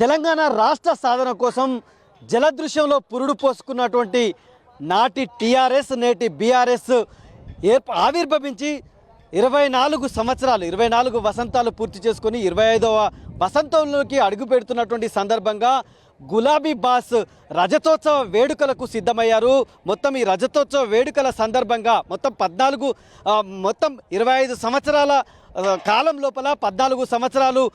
తెలంగాణ రాష్ట్ర సాధన కోసం జలదృశ్యంలో పురుడు పోసుకున్నటువంటి నాటి టీఆర్ఎస్ నేటి బీఆర్ఎస్ ఆవిర్భవించి 24 సంవత్సరాలు 24 వసంతాలు పూర్తి చేసుకొని 25వ వసంతంలోకి అడుగు పెడుతున్నటువంటి సందర్భంగా గులాబీ బాస్ రజతోత్సవ వేడుకలకు సిద్ధమయ్యారు. మొత్తం ఈ రజతోత్సవ వేడుకల సందర్భంగా మొత్తం 25 సంవత్సరాల కాలం లోపల 14 సంవత్సరాలు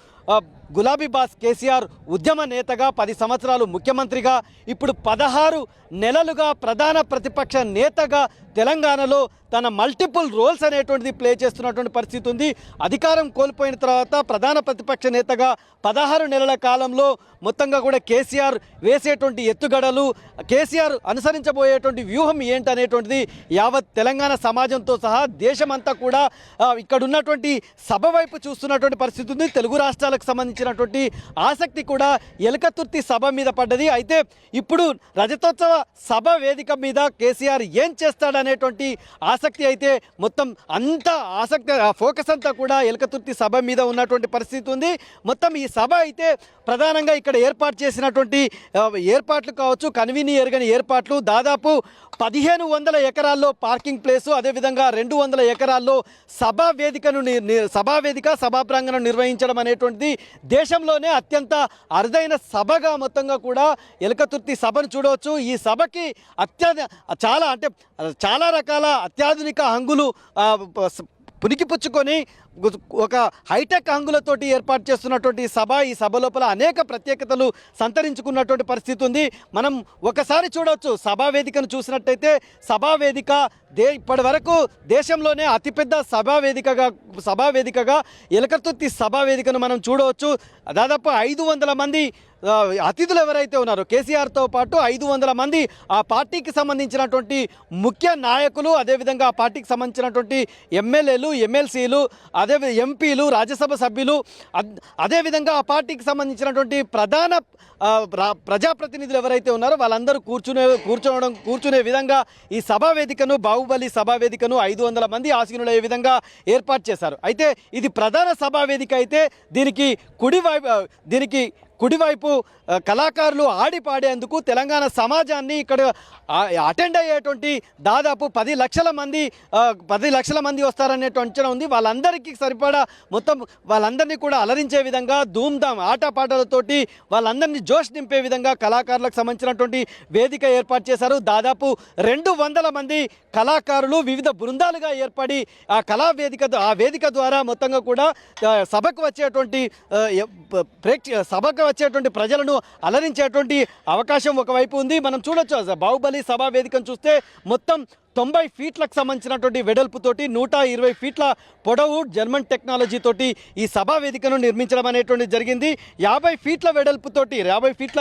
గులాబీ బాస్ కేసీఆర్ ఉద్యమ నేతగా, 10 సంవత్సరాలు ముఖ్యమంత్రిగా, ఇప్పుడు 16 నెలలుగా ప్రధాన ప్రతిపక్ష నేతగా తెలంగాణలో తన మల్టిపుల్ రోల్స్ అనేటువంటిది ప్లే చేస్తున్నటువంటి పరిస్థితి ఉంది. అధికారం కోల్పోయిన తర్వాత ప్రధాన ప్రతిపక్ష నేతగా 16 నెలల కాలంలో మొత్తంగా కూడా కేసీఆర్ వేసేటువంటి ఎత్తుగడలు, కేసీఆర్ అనుసరించబోయేటువంటి వ్యూహం ఏంటనేటువంటిది యావత్ తెలంగాణ సమాజంతో సహా దేశమంతా కూడా ఇక్కడ ఉన్నటువంటి సభ వైపు చూస్తున్నటువంటి పరిస్థితి ఉంది. తెలుగు రాష్ట్రాలకు సంబంధించినటువంటి ఆసక్తి కూడా ఎలకతుర్తి సభ మీద పడ్డది. అయితే ఇప్పుడు రజతోత్సవ సభ వేదిక మీద కేసీఆర్ ఏం చేస్తాడనేటువంటి ఆసక్తి అయితే మొత్తం అంతా ఫోకస్ అంతా కూడా ఎలకతుర్తి సభ మీద ఉన్నటువంటి పరిస్థితి ఉంది. మొత్తం ఈ సభ అయితే ప్రధానంగా ఇక్కడ ఏర్పాటు చేసినటువంటి ఏర్పాట్లు కావచ్చు, కన్వీనియర్గని ఏర్పాట్లు, దాదాపు 1500 ఎకరాల్లో పార్కింగ్ ప్లేసు, అదేవిధంగా 200 ఎకరాల్లో సభా ప్రాంగణం నిర్వహించడం అనేటువంటిది దేశంలోనే అత్యంత అరుదైన సభగా మొత్తంగా కూడా ఎలకతుర్తి సభను చూడవచ్చు. ఈ సభకి చాలా రకాల అత్యాధునిక హంగులు పునికిపుచ్చుకొని ఒక హైటెక్ హంగులతోటి ఏర్పాటు చేస్తున్నటువంటి సభ. ఈ సభ లోపల అనేక ప్రత్యేకతలు సంతరించుకున్నటువంటి పరిస్థితి ఉంది. మనం ఒకసారి చూడవచ్చు సభా వేదికను చూసినట్టయితే, సభా వేదిక ఇప్పటి వరకు దేశంలోనే అతిపెద్ద సభా వేదికగా ఎలకతుర్తి సభా వేదికను మనం చూడవచ్చు. దాదాపు 500 మంది అతిథులు ఎవరైతే ఉన్నారో కేసీఆర్తో పాటు 500 మంది ఆ పార్టీకి సంబంధించినటువంటి ముఖ్య నాయకులు, అదేవిధంగా ఆ పార్టీకి సంబంధించినటువంటి ఎమ్మెల్యేలు, ఎమ్మెల్సీలు, అదే ఎంపీలు, రాజ్యసభ సభ్యులు, అదేవిధంగా ఆ పార్టీకి సంబంధించినటువంటి ప్రధాన ప్రజాప్రతినిధులు ఎవరైతే ఉన్నారో వాళ్ళందరూ కూర్చునే విధంగా ఈ సభా వేదికను, బాహుబలి సభా వేదికను 500 మంది ఆసీనులయ్యే విధంగా ఏర్పాటు చేశారు. అయితే ఇది ప్రధాన సభా వేదిక అయితే దీనికి కుడివైపు కళాకారులు ఆడి పాడేందుకు తెలంగాణ సమాజాన్ని ఇక్కడ అటెండ్ అయ్యేటువంటి దాదాపు 10 లక్షల మంది వస్తారనేటువంటి అంచనా ఉంది. వాళ్ళందరికీ సరిపడా మొత్తం వాళ్ళందరినీ కూడా అలరించే విధంగా ధూమ్ధామ్ ఆటపాటలతోటి వాళ్ళందరినీ జోష్ నింపే విధంగా కళాకారులకు సంబంధించినటువంటి వేదిక ఏర్పాటు చేశారు. దాదాపు 200 మంది కళాకారులు వివిధ బృందాలుగా ఏర్పడి ఆ వేదిక ద్వారా మొత్తంగా కూడా సభకు వచ్చేటువంటి ప్రజలను అలరించేటువంటి అవకాశం ఒకవైపు ఉంది. మనం చూడొచ్చు బాహుబలి సభా వేదికను చూస్తే మొత్తం 90 ఫీట్లకు సంబంధించినటువంటి వెడల్పుతోటి 120 ఫీట్ల పొడవు జర్మన్ టెక్నాలజీ తోటి ఈ సభా వేదికను నిర్మించడం అనేటువంటిది జరిగింది. 50 ఫీట్ల వెడల్పుతోటి 50 ఫీట్ల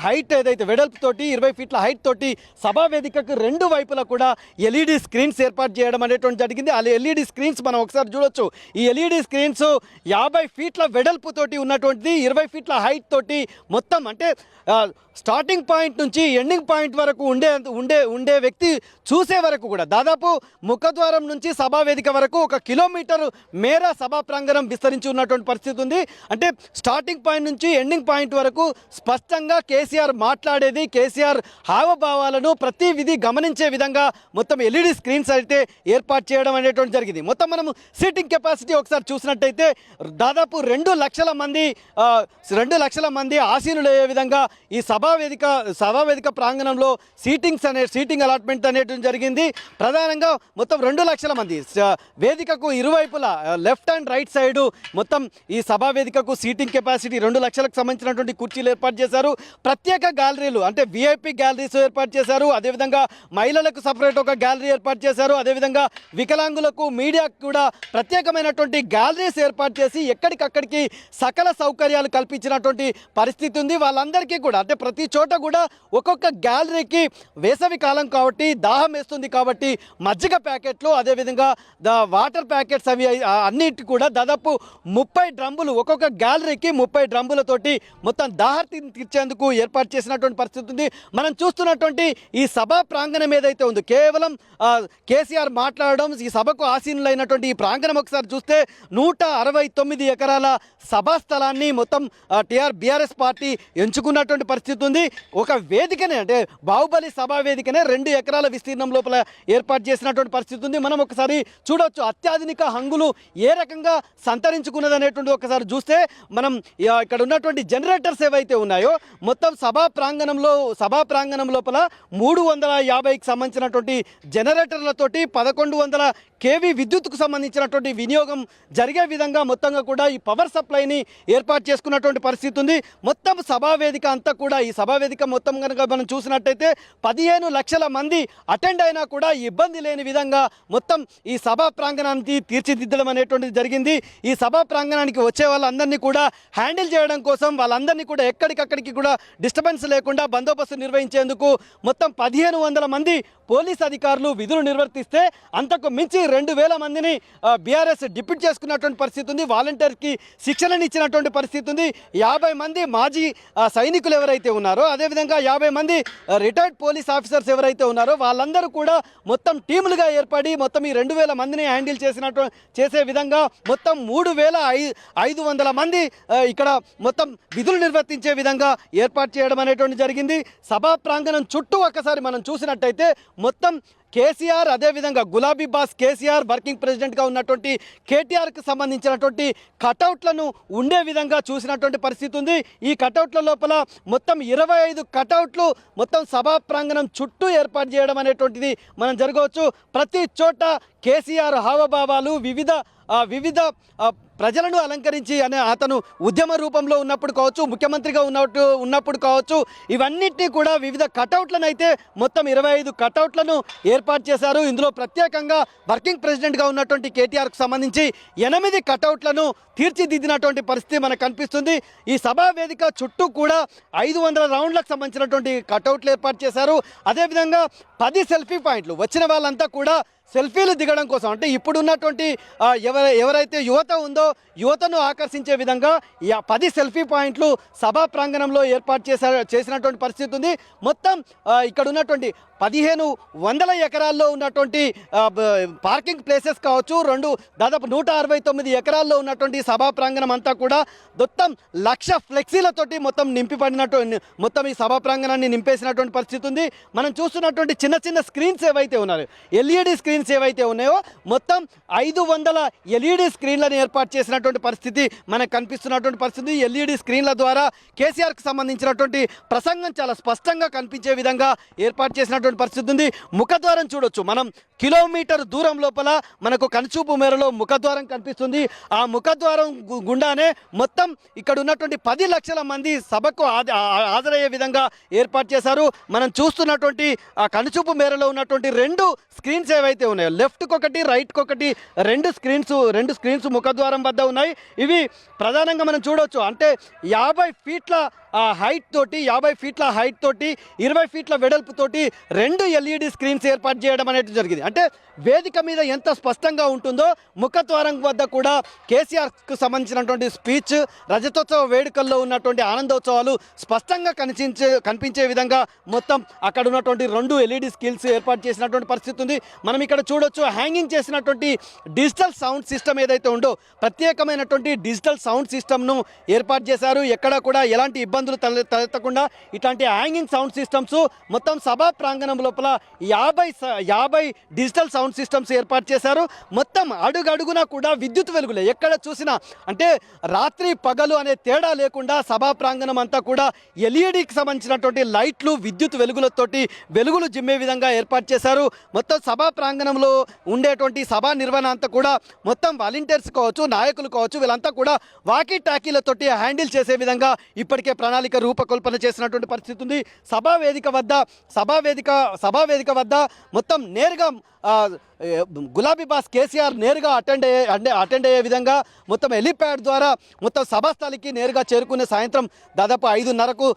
హైట్ ఏదైతే వెడల్పుతోటి 20 ఫీట్ల హైట్ తోటి సభా వేదికకు 2 వైపులా కూడా ఎల్ఈడి స్క్రీన్స్ ఏర్పాటు చేయడం అనేటువంటి జరిగింది. ఆ ఎల్ఈడి స్క్రీన్స్ మనం ఒకసారి చూడొచ్చు. ఈ ఎల్ఈడి స్క్రీన్స్ 50 ఫీట్ల వెడల్పుతోటి ఉన్నటువంటిది, 20 ఫీట్ల హైట్ తోటి మొత్తం అంటే స్టార్టింగ్ పాయింట్ నుంచి ఎండింగ్ పాయింట్ వరకు ఉండే వ్యక్తి చూసే వరకు కూడా దాదాపు ముఖద్వారం నుంచి సభా వేదిక వరకు 1 కిలోమీటర్ మేర సభా ప్రాంగణం విస్తరించి ఉన్నటువంటి పరిస్థితి ఉంది. అంటే స్టార్టింగ్ పాయింట్ నుంచి ఎండింగ్ పాయింట్ వరకు స్పష్టంగా కేసీఆర్ మాట్లాడేది, కేసీఆర్ హావభావాలను ప్రతి విధి గమనించే విధంగా మొత్తం ఎల్ఈడి స్క్రీన్స్ అయితే ఏర్పాటు చేయడం అనేటువంటి జరిగింది. మొత్తం మనము సీటింగ్ కెపాసిటీ ఒకసారి చూసినట్టయితే దాదాపు 2 లక్షల మంది ఆసీనులు అయ్యే విధంగా ఈ సభా వేదిక ప్రాంగణంలో సీటింగ్ అలాట్మెంట్ అనేటువంటి జరిగింది. ప్రధానంగా మొత్తం 2 లక్షల మంది వేదికకు ఇరువైపులా లెఫ్ట్ అండ్ రైట్ సైడ్ మొత్తం ఈ సభా వేదికకు సీటింగ్ కెపాసిటీ 2 లక్షలకు సంబంధించినటువంటి కుర్చీలు ఏర్పాటు చేశారు. ప్రత్యేక గ్యాలరీలు అంటే విఐపి గ్యాలరీస్ ఏర్పాటు చేశారు. అదేవిధంగా మహిళలకు సపరేట్ ఒక గ్యాలరీ ఏర్పాటు చేశారు. అదేవిధంగా వికలాంగులకు, మీడియాకు కూడా ప్రత్యేకమైనటువంటి గ్యాలరీస్ ఏర్పాటు చేసి ఎక్కడికక్కడికి సకల సౌకర్యాలు కల్పించినటువంటి పరిస్థితి ఉంది. వాళ్ళందరికీ కూడా అంటే ప్రతి చోట కూడా ఒక్కొక్క గ్యాలరీకి వేసవి కాలం కాబట్టి దాహం వేస్తూ అవుతుంది కాబట్టి మజ్జిగ ప్యాకెట్లు అదేవిధంగా వాటర్ ప్యాకెట్స్ అవి అన్నిటి కూడా దాదాపు 30 డ్రమ్ములు ఒక్కొక్క గ్యాలరీకి 30 డ్రమ్ములతోటి మొత్తం దాహర్తిని తీర్చేందుకు ఏర్పాటు చేసినటువంటి పరిస్థితి ఉంది. మనం చూస్తున్నటువంటి ఈ సభా ప్రాంగణం ఏదైతే ఉందో కేవలం కేసీఆర్ మాట్లాడడం, ఈ సభకు ఆసీనులైనటువంటి ఈ ప్రాంగణం ఒకసారి చూస్తే 169 ఎకరాల సభా స్థలాన్ని మొత్తం బీఆర్ఎస్ పార్టీ ఎంచుకున్నటువంటి పరిస్థితి ఉంది. ఒక వేదికనే అంటే బాహుబలి సభా వేదికనే 2 ఎకరాల విస్తీర్ణం లోపల ఏర్పాటు చేసినటువంటి పరిస్థితి ఉంది. మనం ఒకసారి చూడవచ్చు అత్యాధునిక హంగులు ఏ రకంగా సంతరించుకున్నది అనేటువంటి ఒకసారి చూస్తే మనం ఇక్కడ ఉన్నటువంటి జనరేటర్స్ ఏవైతే ఉన్నాయో మొత్తం సభా ప్రాంగణం లోపల 350కి సంబంధించినటువంటి జనరేటర్లతోటి 1100 కేవీ విద్యుత్కు సంబంధించినటువంటి వినియోగం జరిగే విధంగా మొత్తంగా కూడా ఈ పవర్ సప్లైని ఏర్పాటు చేసుకున్నటువంటి పరిస్థితి ఉంది. మొత్తం సభావేదిక అంతా కూడా ఈ సభావేదిక మొత్తం కనుక మనం చూసినట్టయితే 15 లక్షల మంది అటెండ్ అయినా కూడా ఇబ్బంది లేని విధంగా మొత్తం ఈ సభా ప్రాంగణానికి తీర్చిదిద్దడం అనేటువంటిది జరిగింది. ఈ సభా ప్రాంగణానికి వచ్చే వాళ్ళందరినీ కూడా హ్యాండిల్ చేయడం కోసం వాళ్ళందరినీ కూడా ఎక్కడికక్కడికి కూడా డిస్టర్బెన్స్ లేకుండా బందోబస్తు నిర్వహించేందుకు మొత్తం 1500 మంది పోలీస్ అధికారులు విధులు నిర్వర్తిస్తే అంతకు మించి 2000 మందిని బీఆర్ఎస్ డిప్యూట్ చేసుకున్నటువంటి పరిస్థితి ఉంది. వాలంటీర్కి శిక్షణని ఇచ్చినటువంటి పరిస్థితి ఉంది. 50 మంది మాజీ సైనికులు ఎవరైతే ఉన్నారో అదేవిధంగా 50 మంది రిటైర్డ్ పోలీస్ ఆఫీసర్స్ ఎవరైతే ఉన్నారో వాళ్ళందరూ కూడా మొత్తం టీములుగా ఏర్పడి మొత్తం ఈ 2000 మందిని హ్యాండిల్ చేసే విధంగా మొత్తం 3500 మంది ఇక్కడ మొత్తం విధులు నిర్వర్తించే విధంగా ఏర్పాటు చేయడం అనేటువంటి జరిగింది. సభా ప్రాంగణం చుట్టూ ఒకసారి మనం చూసినట్టయితే మొత్తం కేసీఆర్ అదేవిధంగా గులాబీ బాస్ కేసీఆర్ వర్కింగ్ ప్రెసిడెంట్గా ఉన్నటువంటి కేటీఆర్కి సంబంధించినటువంటి కటౌట్లను ఉండే విధంగా చూసినటువంటి పరిస్థితి ఉంది. ఈ కటౌట్ల లోపల మొత్తం 25 కటౌట్లు మొత్తం సభా ప్రాంగణం చుట్టూ ఏర్పాటు చేయడం అనేటువంటిది మనం జరగవచ్చు. ప్రతి చోట కేసీఆర్ హావభావాలు వివిధ ప్రజలను అలంకరించి అనే అతను ఉద్యమ రూపంలో ఉన్నప్పుడు కావచ్చు, ముఖ్యమంత్రిగా ఉన్నప్పుడు కావచ్చు, ఇవన్నిటినీ కూడా వివిధ కటౌట్లను అయితే మొత్తం 25 కటౌట్లను ఏర్పాటు చేశారు. ఇందులో ప్రత్యేకంగా వర్కింగ్ ప్రెసిడెంట్గా ఉన్నటువంటి కేటీఆర్కు సంబంధించి 8 కటౌట్లను తీర్చిదిద్దినటువంటి పరిస్థితి మనకు కనిపిస్తుంది. ఈ సభా వేదిక చుట్టూ కూడా 500 రౌండ్లకు సంబంధించినటువంటి కటౌట్లు ఏర్పాటు చేశారు. అదేవిధంగా 10 సెల్ఫీ పాయింట్లు వచ్చిన వాళ్ళంతా కూడా సెల్ఫీలు దిగడం కోసం అంటే ఇప్పుడున్నటువంటి ఎవరైతే యువత ఉందో యువతను ఆకర్షించే విధంగా 10 సెల్ఫీ పాయింట్లు సభా ప్రాంగణంలో ఏర్పాటు చేసినటువంటి పరిస్థితి ఉంది. మొత్తం ఇక్కడ ఉన్నటువంటి 1500 ఎకరాల్లో ఉన్నటువంటి పార్కింగ్ ప్లేసెస్ కావచ్చు, దాదాపు 169 ఎకరాల్లో ఉన్నటువంటి సభా ప్రాంగణం అంతా కూడా మొత్తం 1,00,000 ఫ్లెక్సీలతోటి మొత్తం నింపిపడినట్టు మొత్తం ఈ సభా ప్రాంగణాన్ని నింపేసినటువంటి పరిస్థితి ఉంది. మనం చూస్తున్నటువంటి చిన్న స్క్రీన్స్ ఏవైతే ఉన్నాయో ఎల్ఈడి స్క్రీన్స్ ఏవైతే ఉన్నాయో మొత్తం 500 ఎల్ఈడి స్క్రీన్లను ఏర్పాటు చేసినటువంటి పరిస్థితి మనకు కనిపిస్తున్నటువంటి పరిస్థితి. ఎల్ఈడి స్క్రీన్ల ద్వారా కేసీఆర్కి సంబంధించినటువంటి ప్రసంగం చాలా స్పష్టంగా కనిపించే విధంగా ఏర్పాటు చేసినటువంటి పరిస్థితి ఉంది. ముఖద్వారం చూడొచ్చు. మనం కిలోమీటర్ దూరం లోపల మనకు కనుచూపు మేరలో ముఖద్వారం కనిపిస్తుంది. ఆ ముఖద్వారం గుండానే మొత్తం ఇక్కడ ఉన్నటువంటి 10 లక్షల మంది సభకు హాజరయ్యే విధంగా ఏర్పాటు చేశారు. మనం చూస్తున్నటువంటి ఆ కనుచూపు మేరలో ఉన్నటువంటి 2 స్క్రీన్స్ ఏవైతే ఉన్నాయో లెఫ్ట్కి ఒకటి రైట్కి ఒకటి 2 స్క్రీన్స్ ముఖద్వారం వద్ద ఉన్నాయి. ఇవి ప్రధానంగా మనం చూడవచ్చు. అంటే 50 ఫీట్ల హైట్ తోటి 20 ఫీట్ల వెడల్పుతోటి 2 ఎల్ఈడి స్క్రీన్స్ ఏర్పాటు చేయడం అనేది జరిగింది. అంటే వేదిక మీద ఎంత స్పష్టంగా ఉంటుందో ముఖద్వారం వద్ద కూడా కేసీఆర్కు సంబంధించినటువంటి స్పీచ్, రజతోత్సవ వేడుకల్లో ఉన్నటువంటి ఆనందోత్సవాలు స్పష్టంగా కనిపించే విధంగా మొత్తం అక్కడ ఉన్నటువంటి 2 ఎల్ఈడి స్క్రీన్స్ ఏర్పాటు చేసినటువంటి పరిస్థితి ఉంది. మనం ఇక్కడ చూడొచ్చు హ్యాంగింగ్ చేసినటువంటి డిజిటల్ సౌండ్ సిస్టమ్ ఏదైతే ఉందో ప్రత్యేకమైనటువంటి డిజిటల్ సౌండ్ సిస్టమ్ను ఏర్పాటు చేశారు. ఎక్కడ కూడా ఎలాంటి ఇబ్బందులు తలెత్తకుండా ఇట్లాంటి హ్యాంగింగ్ సౌండ్ సిస్టమ్స్ మొత్తం సభా ప్రాంగణం లోపల 50 డిజిటల్ సౌండ్ సిస్టమ్స్ ఏర్పాటు చేశారు. మొత్తం అడుగడుగునా కూడా విద్యుత్ వెలుగులే. ఎక్కడ చూసినా అంటే రాత్రి పగలు అనే తేడా లేకుండా సభా ప్రాంగణం అంతా కూడా ఎల్ఈడికి సంబంధించినటువంటి లైట్లు విద్యుత్ వెలుగులతోటి వెలుగులు జిమ్మే విధంగా ఏర్పాటు చేశారు. మొత్తం సభా ప్రాంగణంలో ఉండేటువంటి సభా నిర్వహణ అంతా కూడా మొత్తం వాలంటీర్స్ కావచ్చు, నాయకులు కావచ్చు, వీళ్ళంతా కూడా వాకీ టాకీలతోటి హ్యాండిల్ చేసే విధంగా ఇప్పటికే ప్రణాళిక రూపకల్పన చేసినటువంటి పరిస్థితి ఉంది. సభా వేదిక వద్ద మొత్తం నేరుగా గులాబీ బాస్ కేసీఆర్ నేరుగా అటెండ్ అయ్యే విధంగా మొత్తం హెలిప్యాడ్ ద్వారా మొత్తం సభాస్థలికి నేరుగా చేరుకునే సాయంత్రం దాదాపు 5:30కు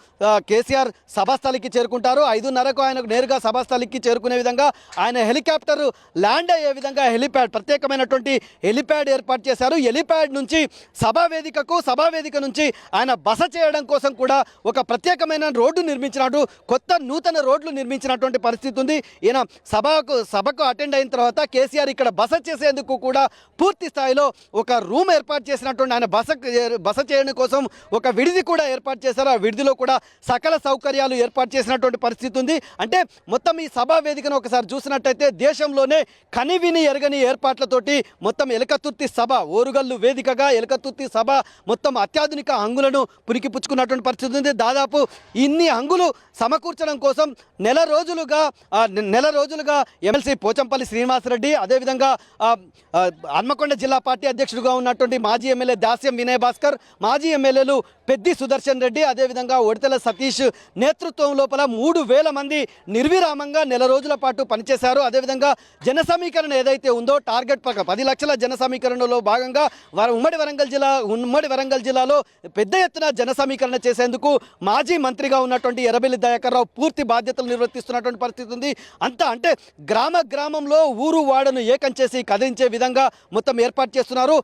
కేసీఆర్ సభాస్థలికి చేరుకుంటారు. 5:30కు ఆయనకు నేరుగా సభాస్థలికి చేరుకునే విధంగా ఆయన హెలికాప్టర్ ల్యాండ్ అయ్యే విధంగా ప్రత్యేకమైనటువంటి హెలిప్యాడ్ ఏర్పాటు చేశారు. హెలిప్యాడ్ నుంచి సభావేదిక నుంచి ఆయన బస చేయడం కోసం కూడా ఒక ప్రత్యేకమైన రోడ్డు నిర్మించినట్టు నూతన రోడ్లు నిర్మించినటువంటి పరిస్థితి ఉంది. ఈయన సభకు అటెండ్ అయిన తర్వాత కేసీఆర్ ఇక్కడ బస చేసేందుకు కూడా పూర్తి స్థాయిలో ఒక రూమ్ ఏర్పాటు చేసినటువంటి ఆయన బస చేయడం కోసం ఒక విడిది కూడా ఏర్పాటు చేశారు. ఆ విడిదిలో కూడా సకల సౌకర్యాలు ఏర్పాటు చేసినటువంటి పరిస్థితి ఉంది. అంటే మొత్తం ఈ సభా వేదికను ఒకసారి చూసినట్టయితే దేశంలోనే కనివిని ఎరగని ఏర్పాట్లతోటి మొత్తం ఎలకతుర్తి సభ ఓరుగల్లు వేదికగా ఎలకతుర్తి సభ మొత్తం అత్యాధునిక హంగులను పుణికిపుచ్చుకున్నటువంటి పరిస్థితి ఉంది. దాదాపు ఇన్ని హంగులు సమకూర్చడం కోసం నెల రోజులుగా ఎమ్మెల్సీ పోచంపల్లి శ్రీనివాసరెడ్డి, అదేవిధంగా హన్మకొండ జిల్లా పార్టీ అధ్యక్షుడిగా ఉన్నటువంటి మాజీ ఎమ్మెల్యే దాస్యం వినయ్ భాస్కర్, మాజీ ఎమ్మెల్యేలు పెద్ది సుదర్శన్ రెడ్డి, అదేవిధంగా ఒడితెల సతీష్ నేతృత్వం లోపల 3,000 మంది నిర్విరామంగా నెల రోజుల పాటు పనిచేశారు. అదేవిధంగా జన సమీకరణ ఏదైతే ఉందో టార్గెట్ ప్రకారం 10 లక్షల జన సమీకరణలో భాగంగా ఉమ్మడి వరంగల్ జిల్లాలో పెద్ద ఎత్తున జన సమీకరణ చేసేందుకు మాజీ మంత్రిగా ఉన్నటువంటి ఎర్రబెల్లి దయాకర్ రావు పూర్తి బాధ్యతలు నిర్వర్తిస్తున్నటువంటి పరిస్థితి ఉంది. అంటే గ్రామంలో ఊరు వాడను ఏకం చేసి కదిలించే విధంగా మొత్తం ఏర్పాటు చేస్తున్నారు.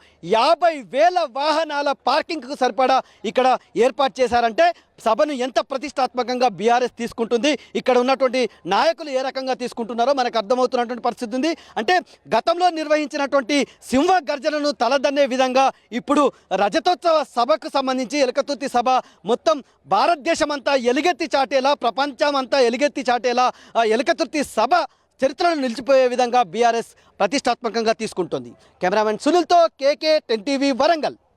50,000 వాహనాల పార్కింగ్కు సరిపడా ఇక్కడ ఏర్పాటు చేశారంటే సభను ఎంత ప్రతిష్టాత్మకంగా బీఆర్ఎస్ తీసుకుంటుంది, ఇక్కడ ఉన్నటువంటి నాయకులు ఏ రకంగా తీసుకుంటున్నారో మనకు అర్థమవుతున్నటువంటి పరిస్థితి ఉంది. అంటే గతంలో నిర్వహించినటువంటి సింహ గర్జనను తలదన్నే విధంగా ఇప్పుడు రజతోత్సవ సభకు సంబంధించి ఎలకతుర్తి సభ మొత్తం భారతదేశం అంతా ఎలుగెత్తి చాటేలా, ప్రపంచం అంతా ఎలుగెత్తి చాటేలా ఎలకతుర్తి సభ చరిత్రను నిలిచిపోయే విధంగా బీఆర్ఎస్ ప్రతిష్టాత్మకంగా తీసుకుంటుంది. కెమెరామెన్ సునీల్తో కేకే 10 టీవీ వరంగల్.